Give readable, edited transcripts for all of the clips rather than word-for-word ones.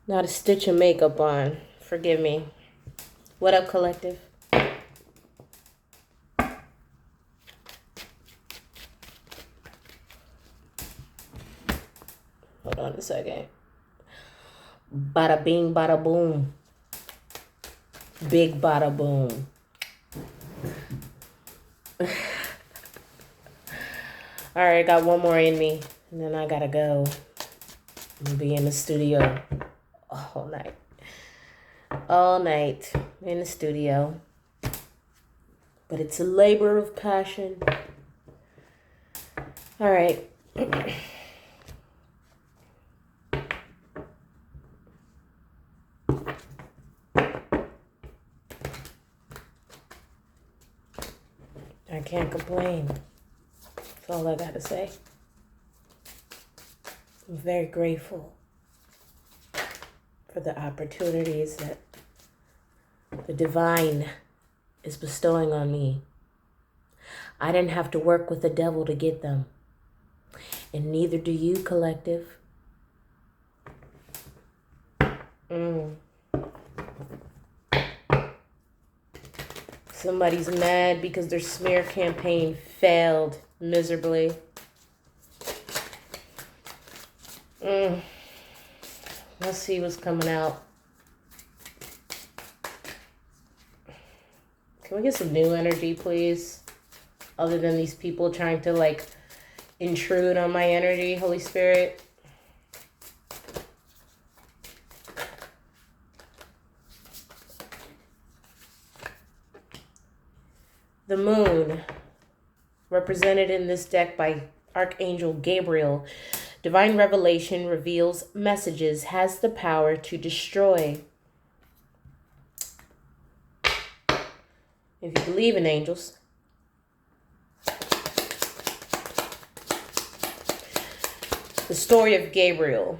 Not a stitch of makeup on. Forgive me. What up, collective? Hold on a second. Bada bing, bada boom. Big bada boom. All right, got one more in me, and then I gotta go. I'll be in the studio all night. All night in the studio. But it's a labor of passion. All right. I can't complain. That's all I gotta say. I'm very grateful for the opportunities that the divine is bestowing on me. I didn't have to work with the devil to get them. And neither do you, collective. Somebody's mad because their smear campaign failed miserably. Let's see what's coming out. Can we get some new energy, please? Other than these people trying to, intrude on my energy, Holy Spirit. The moon, represented in this deck by Archangel Gabriel, divine revelation reveals messages, has the power to destroy. If you believe in angels. The story of Gabriel.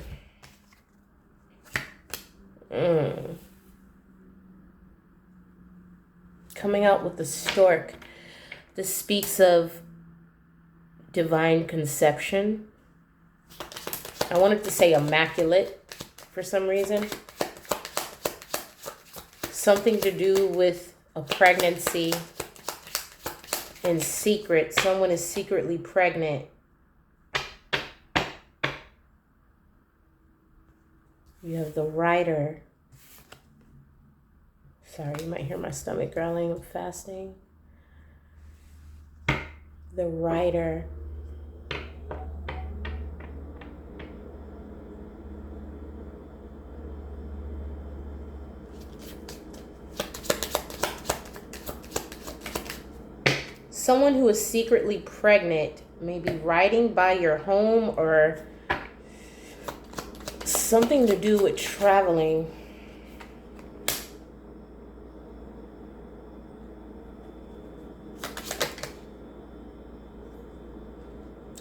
Coming out with the stork. This speaks of divine conception. I wanted to say immaculate for some reason. Something to do with a pregnancy in secret. Someone is secretly pregnant. You have the rider. Sorry, you might hear my stomach growling. I'm fasting. The rider. Someone who is secretly pregnant may be riding by your home or something to do with traveling.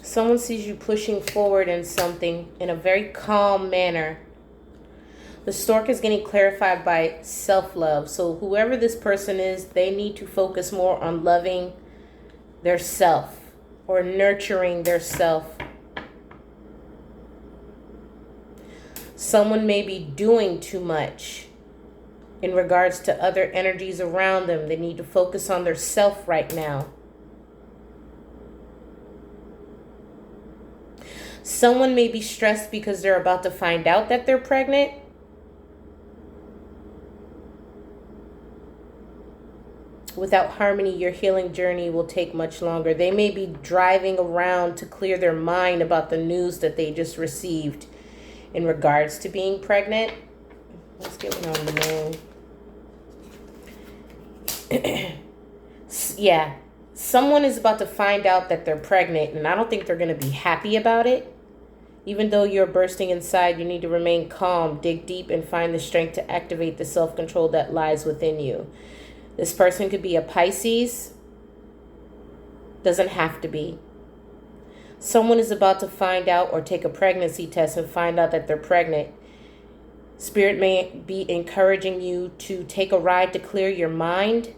Someone sees you pushing forward in something in a very calm manner. The stork is getting clarified by self-love. So whoever this person is, they need to focus more on loving their self or nurturing their self. Someone may be doing too much in regards to other energies around them. They need to focus on their self right now. Someone may be stressed because they're about to find out that they're pregnant. Without harmony, your healing journey will take much longer. They may be driving around to clear their mind about the news that they just received in regards to being pregnant. Let's get one on the moon. Yeah. Someone is about to find out that they're pregnant, and I don't think they're going to be happy about it. Even though you're bursting inside, you need to remain calm, dig deep, and find the strength to activate the self-control that lies within you. This person could be a Pisces. Doesn't have to be. Someone is about to find out or take a pregnancy test and find out that they're pregnant. Spirit may be encouraging you to take a ride to clear your mind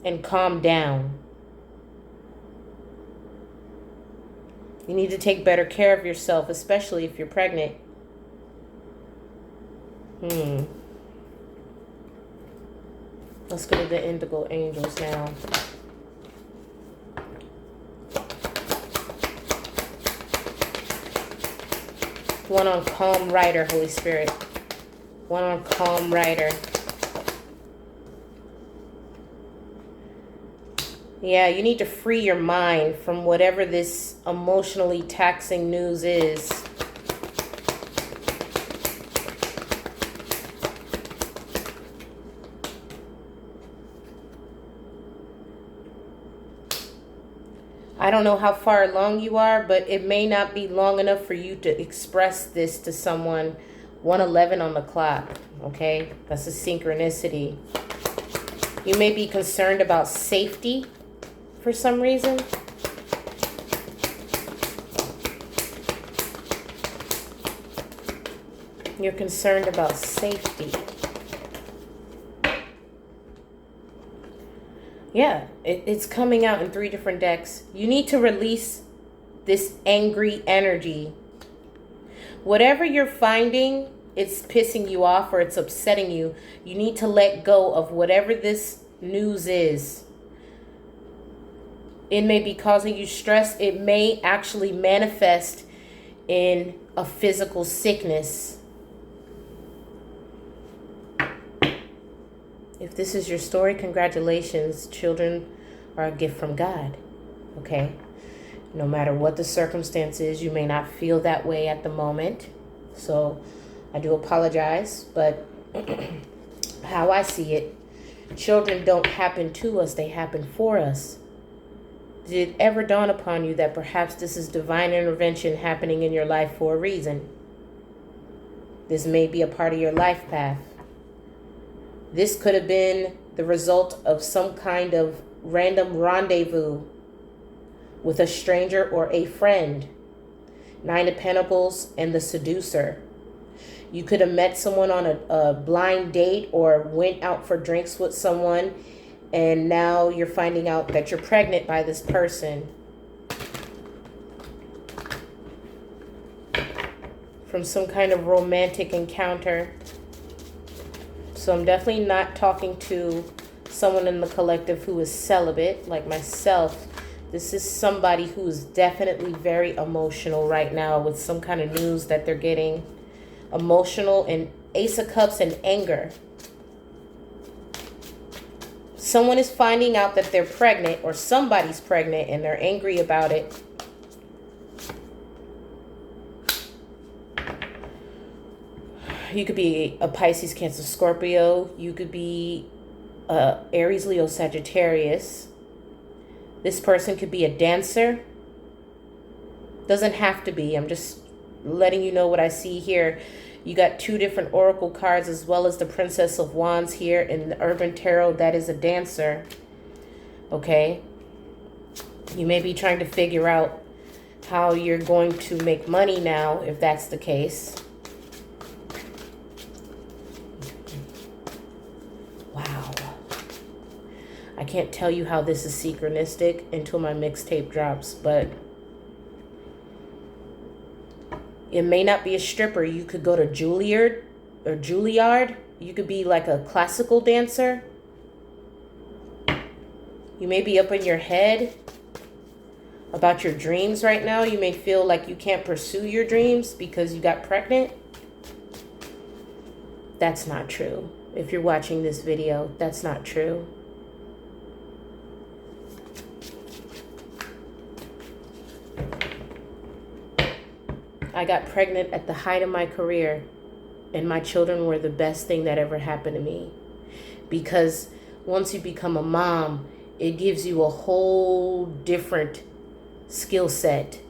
and calm down. You need to take better care of yourself, especially if you're pregnant. Let's go to the indigo angels now. One on calm rider, Holy Spirit. One on calm rider. Yeah, you need to free your mind from whatever this emotionally taxing news is. I don't know how far along you are, but it may not be long enough for you to express this to someone. 1:11 on the clock, okay? That's a synchronicity. You may be concerned about safety for some reason. You're concerned about safety. Yeah, it's coming out in 3 different decks. You need to release this angry energy. Whatever you're finding, it's pissing you off or it's upsetting you. You need to let go of whatever this news is. It may be causing you stress. It may actually manifest in a physical sickness. If this is your story, congratulations. Children are a gift from God. Okay? No matter what the circumstance is, you may not feel that way at the moment. So I do apologize, but how I see it, children don't happen to us, they happen for us. Did it ever dawn upon you that perhaps this is divine intervention happening in your life for a reason? This may be a part of your life path. This could have been the result of some kind of random rendezvous with a stranger or a friend. 9 of Pentacles and the seducer. You could have met someone on a blind date or went out for drinks with someone, and now you're finding out that you're pregnant by this person. From some kind of romantic encounter. So I'm definitely not talking to someone in the collective who is celibate, like myself. This is somebody who is definitely very emotional right now with some kind of news that they're getting. Emotional and Ace of Cups and anger. Someone is finding out that they're pregnant or somebody's pregnant and they're angry about it. You could be a Pisces, Cancer, Scorpio. You could be Aries, Leo, Sagittarius. This person could be a dancer. Doesn't have to be. I'm just letting you know what I see here. You got 2 different oracle cards as well as the Princess of Wands here in the Urban Tarot. That is a dancer. Okay. You may be trying to figure out how you're going to make money now, if that's the case. Wow. I can't tell you how this is synchronistic until my mixtape drops, but it may not be a stripper. You could go to Juilliard or Juilliard. You could be like a classical dancer. You may be up in your head about your dreams right now. You may feel like you can't pursue your dreams because you got pregnant. That's not true. If you're watching this video, that's not true. I got pregnant at the height of my career, and my children were the best thing that ever happened to me. Because once you become a mom, it gives you a whole different skill set.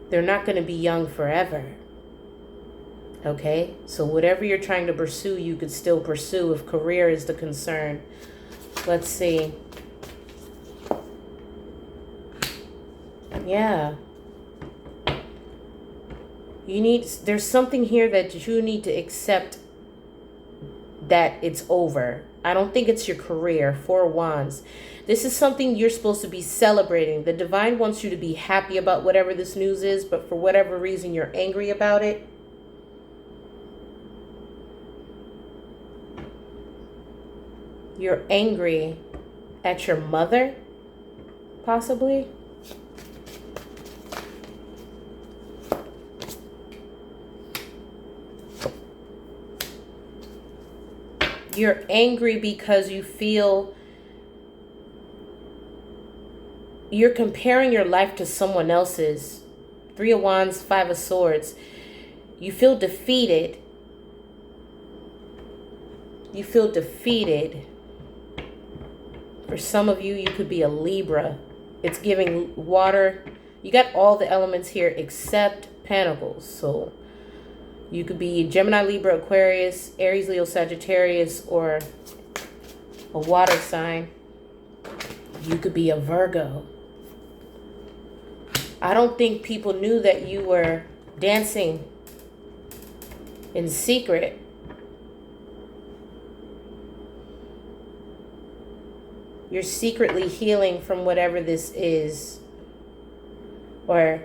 They're not going to be young forever. Okay? So whatever you're trying to pursue, you could still pursue if career is the concern. Let's see. Yeah. There's something here that you need to accept that it's over. I don't think it's your career. 4 of Wands. This is something you're supposed to be celebrating. The divine wants you to be happy about whatever this news is, but for whatever reason you're angry about it. You're angry at your mother, possibly. You're angry because you feel you're comparing your life to someone else's. 3 of Wands, 5 of Swords. You feel defeated. You feel defeated. For some of you, you could be a Libra. It's giving water. You got all the elements here except Pentacles. So you could be Gemini, Libra, Aquarius, Aries, Leo, Sagittarius, or a water sign. You could be a Virgo. I don't think people knew that you were dancing in secret. You're secretly healing from whatever this is. Or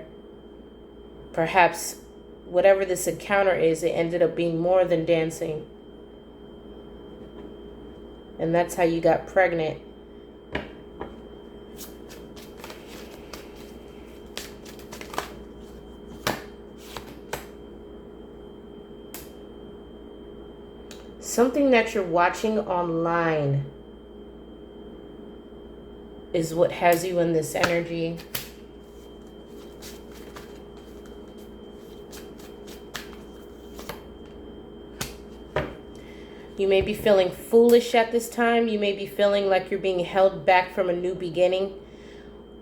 perhaps whatever this encounter is, it ended up being more than dancing. And that's how you got pregnant. Something that you're watching online is what has you in this energy. You may be feeling foolish at this time. You may be feeling like you're being held back from a new beginning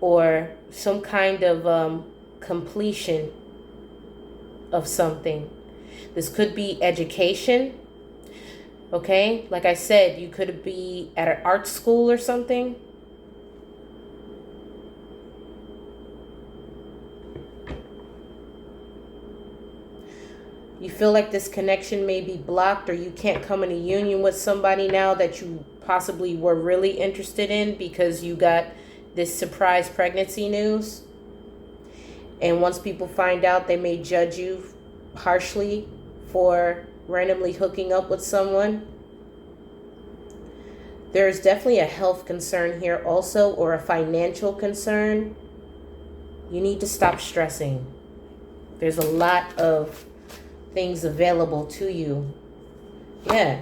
or some kind of completion of something. This could be education. Okay, like I said, you could be at an art school or something. You feel like this connection may be blocked, or you can't come in a union with somebody now that you possibly were really interested in because you got this surprise pregnancy news. And once people find out, they may judge you harshly for randomly hooking up with someone. There's definitely a health concern here also, or a financial concern. You need to stop stressing. There's a lot of things available to you. Yeah.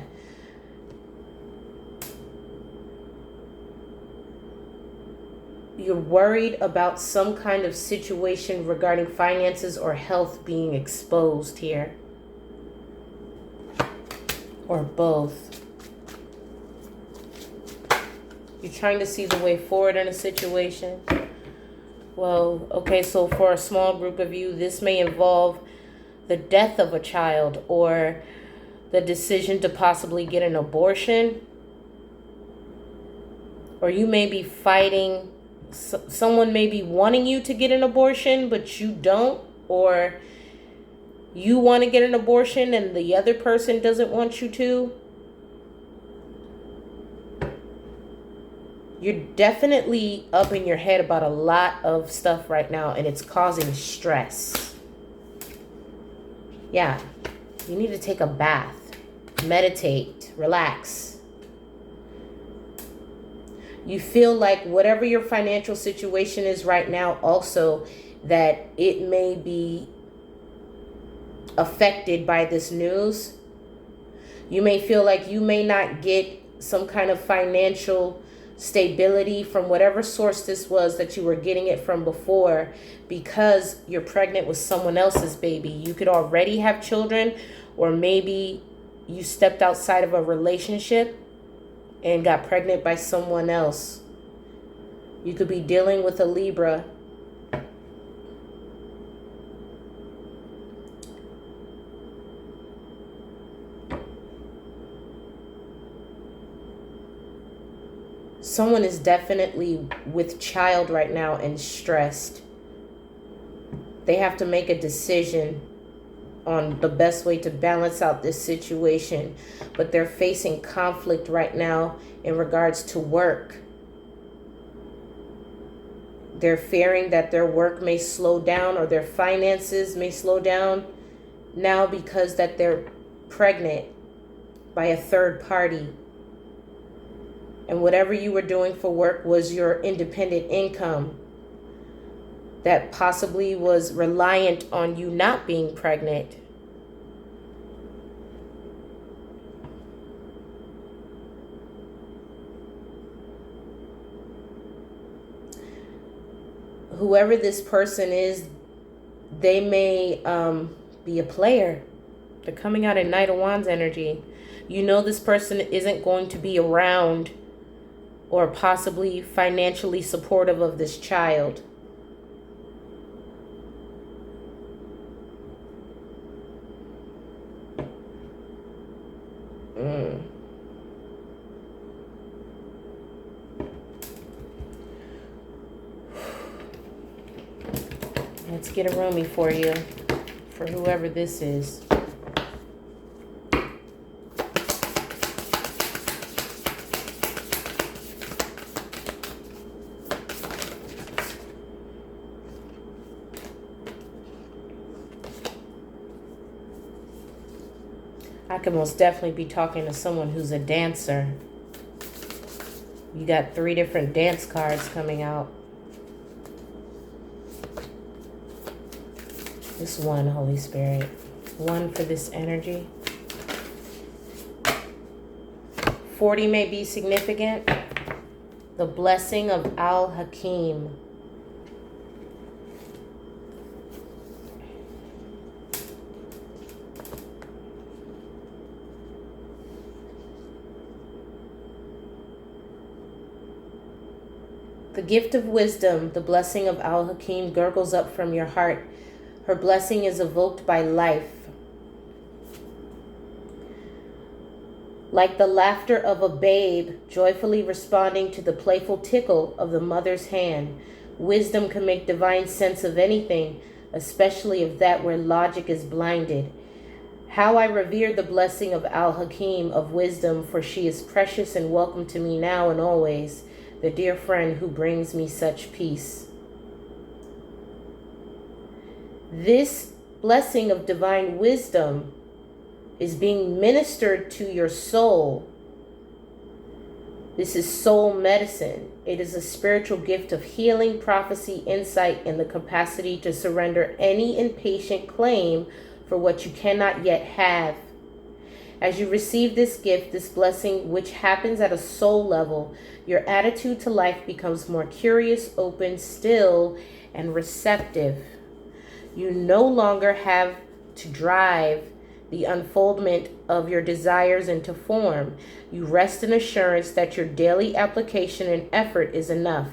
You're worried about some kind of situation regarding finances or health being exposed here. Or both. You're trying to see the way forward in a situation. Well, okay, so for a small group of you, this may involve the death of a child or the decision to possibly get an abortion. Or you may be fighting, someone may be wanting you to get an abortion, but you don't. Or you want to get an abortion and the other person doesn't want you to. You're definitely up in your head about a lot of stuff right now, and it's causing stress. Yeah, you need to take a bath, meditate, relax. You feel like whatever your financial situation is right now also, that it may be affected by this news. You may feel like you may not get some kind of financial stability from whatever source this was that you were getting it from before, because you're pregnant with someone else's baby. You could already have children, or maybe you stepped outside of a relationship and got pregnant by someone else. You could be dealing with a Libra. Someone is definitely with child right now and stressed. They have to make a decision on the best way to balance out this situation, but they're facing conflict right now in regards to work. They're fearing that their work may slow down, or their finances may slow down now because that they're pregnant by a third party. And whatever you were doing for work was your independent income that possibly was reliant on you not being pregnant. Whoever this person is, they may be a player. They're coming out in Knight of Wands energy. You know this person isn't going to be around or possibly financially supportive of this child. Let's get a roomie for you, for whoever this is. I could most definitely be talking to someone who's a dancer. You got 3 different dance cards coming out. This one, Holy Spirit. 1 for this energy. 40 may be significant. The blessing of Al-Hakim. The gift of wisdom, the blessing of Al-Hakim, gurgles up from your heart. Her blessing is evoked by life. Like the laughter of a babe, joyfully responding to the playful tickle of the mother's hand, wisdom can make divine sense of anything, especially of that where logic is blinded. How I revere the blessing of Al-Hakim of wisdom, for she is precious and welcome to me now and always, the dear friend who brings me such peace. This blessing of divine wisdom is being ministered to your soul. This is soul medicine. It is a spiritual gift of healing, prophecy, insight, and the capacity to surrender any impatient claim for what you cannot yet have. As you receive this gift, this blessing, which happens at a soul level, your attitude to life becomes more curious, open, still, and receptive. You no longer have to drive the unfoldment of your desires into form. You rest in assurance that your daily application and effort is enough,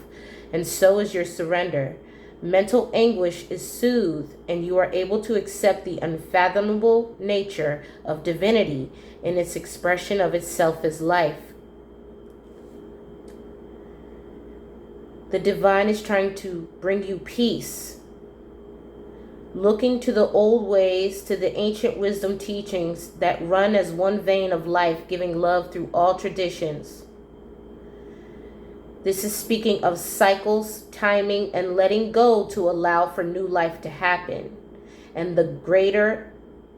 and so is your surrender. Mental anguish is soothed, and you are able to accept the unfathomable nature of divinity in its expression of itself as life. The divine is trying to bring you peace. Looking to the old ways, to the ancient wisdom teachings that run as one vein of life, giving love through all traditions. This is speaking of cycles, timing, and letting go to allow for new life to happen, and the greater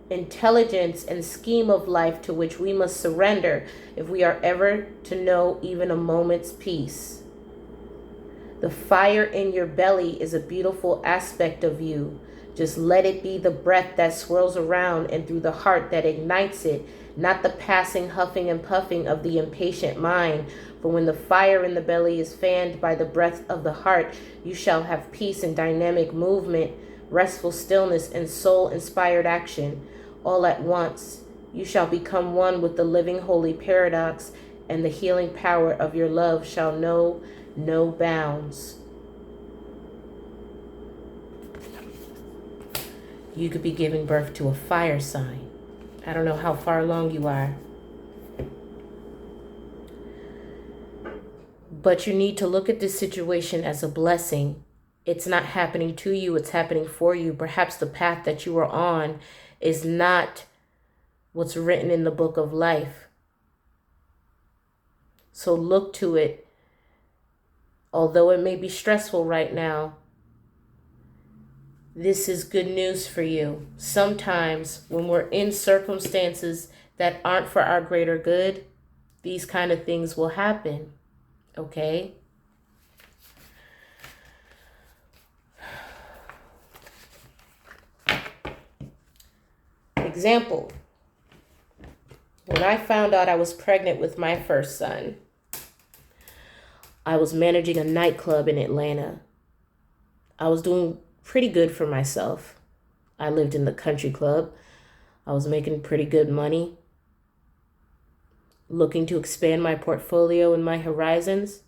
intelligence and scheme of life to which we must surrender if we are ever to know even a moment's peace. The fire in your belly is a beautiful aspect of you. Just let it be the breath that swirls around and through the heart that ignites it, not the passing huffing and puffing of the impatient mind. For when the fire in the belly is fanned by the breath of the heart, you shall have peace and dynamic movement, restful stillness and soul-inspired action. All at once, you shall become one with the living holy paradox, and the healing power of your love shall know no bounds. You could be giving birth to a fire sign. I don't know how far along you are. But you need to look at this situation as a blessing. It's not happening to you, it's happening for you. Perhaps the path that you are on is not what's written in the book of life. So look to it. Although it may be stressful right now, this is good news for you. Sometimes when we're in circumstances that aren't for our greater good, these kind of things will happen. Okay? Example. When I found out I was pregnant with my first son, I was managing a nightclub in Atlanta. I was doing pretty good for myself. I lived in the country club. I was making pretty good money, looking to expand my portfolio and my horizons.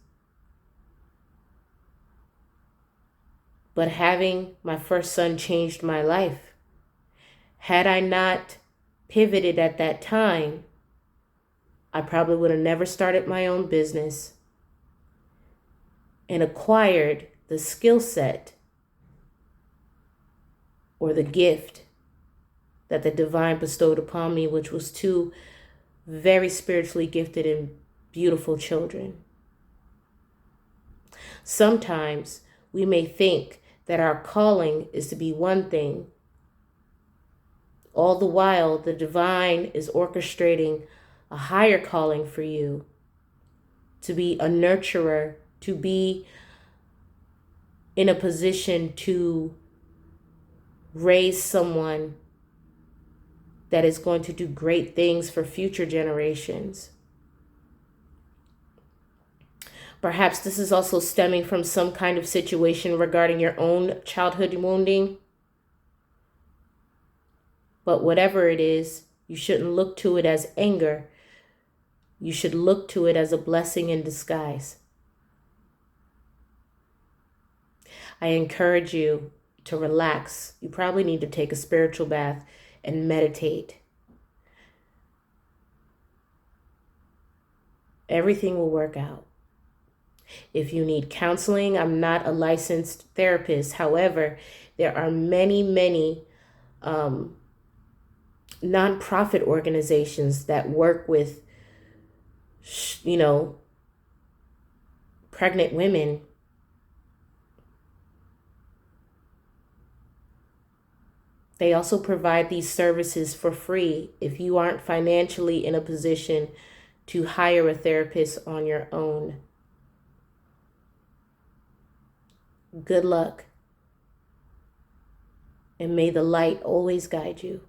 But having my first son changed my life. Had I not pivoted at that time, I probably would have never started my own business and acquired the skill set or the gift that the divine bestowed upon me, which was two very spiritually gifted and beautiful children. Sometimes we may think that our calling is to be one thing. All the while, the divine is orchestrating a higher calling for you, to be a nurturer, to be in a position to raise someone that is going to do great things for future generations. Perhaps this is also stemming from some kind of situation regarding your own childhood wounding. But whatever it is, you shouldn't look to it as anger. You should look to it as a blessing in disguise. I encourage you to relax. You probably need to take a spiritual bath and meditate. Everything will work out. If you need counseling, I'm not a licensed therapist. However, there are many nonprofit organizations that work with, pregnant women. They also provide these services for free if you aren't financially in a position to hire a therapist on your own. Good luck, and may the light always guide you.